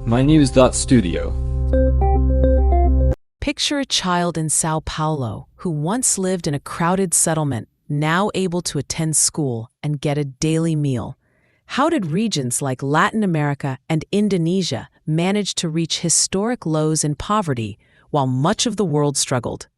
mynews.studio. Picture a child in Sao Paulo who once lived in a crowded settlement, now able to attend school and get a daily meal. How did regions like Latin America and Indonesia manage to reach historic lows in poverty while much of the world struggled?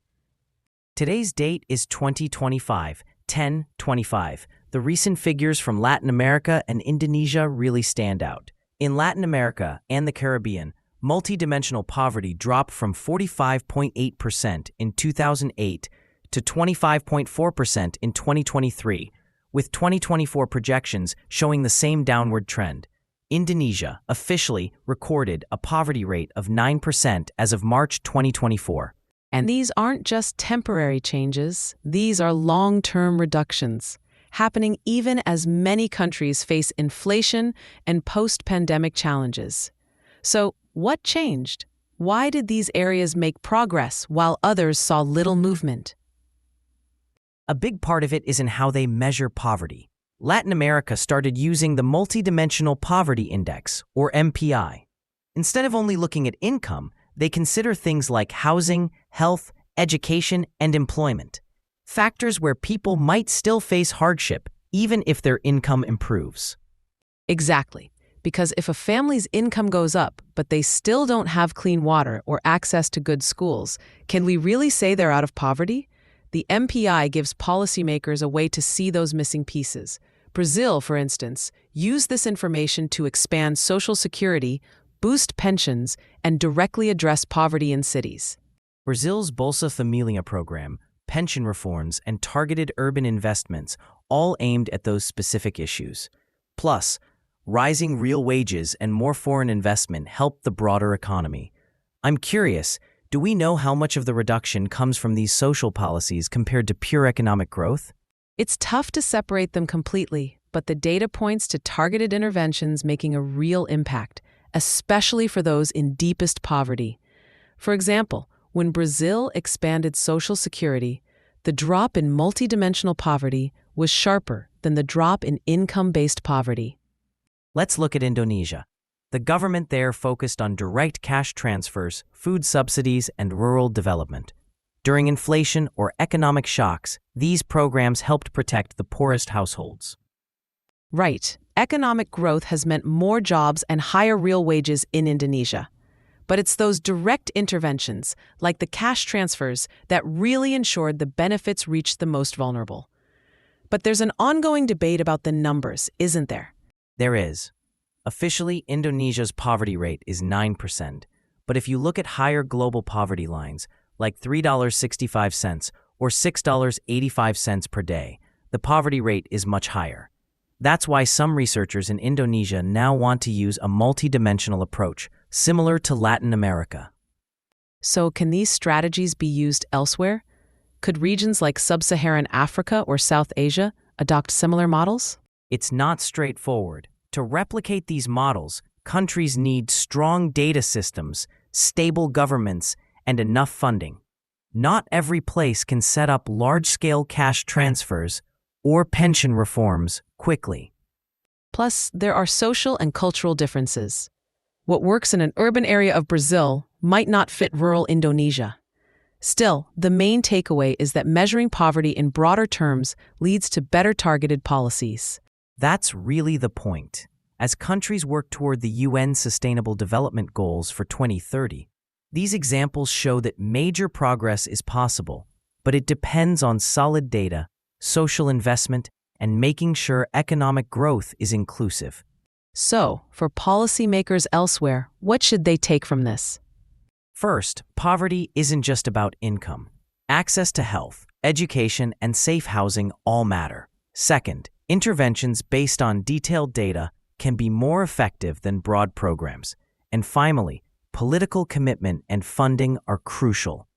Today's date is 2025, 10/25. The recent figures from Latin America and Indonesia really stand out. In Latin America and the Caribbean, multidimensional poverty dropped from 45.8% in 2008 to 25.4% in 2023, with 2024 projections showing the same downward trend. Indonesia officially recorded a poverty rate of 9% as of March 2024. And these aren't just temporary changes, these are long-term reductions, happening even as many countries face inflation and post-pandemic challenges. So, what changed? Why did these areas make progress while others saw little movement? A big part of it is in how they measure poverty. Latin America started using the Multidimensional Poverty Index, or MPI. Instead of only looking at income, they consider things like housing, health, education, and employment. Factors where people might still face hardship, even if their income improves. Exactly. Because if a family's income goes up, but they still don't have clean water or access to good schools, can we really say they're out of poverty? The MPI gives policymakers a way to see those missing pieces. Brazil, for instance, used this information to expand Social Security, boost pensions, and directly address poverty in cities. Brazil's Bolsa Familia program, pension reforms, and targeted urban investments all aimed at those specific issues. Plus, rising real wages and more foreign investment helped the broader economy. I'm curious, do we know how much of the reduction comes from these social policies compared to pure economic growth? It's tough to separate them completely, but the data points to targeted interventions making a real impact, especially for those in deepest poverty. For example, when Brazil expanded Social Security, the drop in multidimensional poverty was sharper than the drop in income-based poverty. Let's look at Indonesia. The government there focused on direct cash transfers, food subsidies, and rural development. During inflation or economic shocks, these programs helped protect the poorest households. Right. Economic growth has meant more jobs and higher real wages in Indonesia. But it's those direct interventions, like the cash transfers, that really ensured the benefits reached the most vulnerable. But there's an ongoing debate about the numbers, isn't there? There is. Officially, Indonesia's poverty rate is 9%, but if you look at higher global poverty lines, like $3.65 or $6.85 per day, the poverty rate is much higher. That's why some researchers in Indonesia now want to use a multidimensional approach, similar to Latin America. So can these strategies be used elsewhere? Could regions like Sub-Saharan Africa or South Asia adopt similar models? It's not straightforward. To replicate these models, countries need strong data systems, stable governments, and enough funding. Not every place can set up large-scale cash transfers or pension reforms quickly. Plus, there are social and cultural differences. What works in an urban area of Brazil might not fit rural Indonesia. Still, the main takeaway is that measuring poverty in broader terms leads to better targeted policies. That's really the point. As countries work toward the UN Sustainable Development Goals for 2030, these examples show that major progress is possible, but it depends on solid data, social investment, and making sure economic growth is inclusive. So, for policymakers elsewhere, what should they take from this? First, poverty isn't just about income. Access to health, education, and safe housing all matter. Second, interventions based on detailed data can be more effective than broad programs. And finally, political commitment and funding are crucial.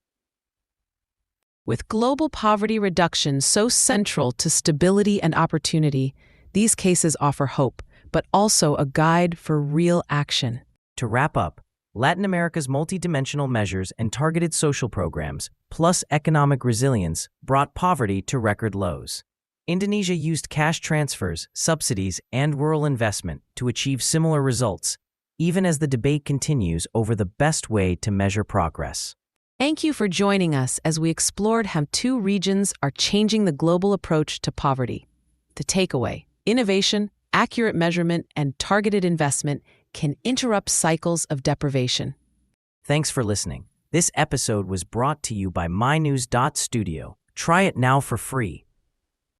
With global poverty reduction so central to stability and opportunity, these cases offer hope, but also a guide for real action. To wrap up, Latin America's multidimensional measures and targeted social programs, plus economic resilience, brought poverty to record lows. Indonesia used cash transfers, subsidies, and rural investment to achieve similar results, even as the debate continues over the best way to measure progress. Thank you for joining us as we explored how two regions are changing the global approach to poverty. The takeaway: innovation, accurate measurement, and targeted investment can interrupt cycles of deprivation. Thanks for listening. This episode was brought to you by mynews.studio. Try it now for free.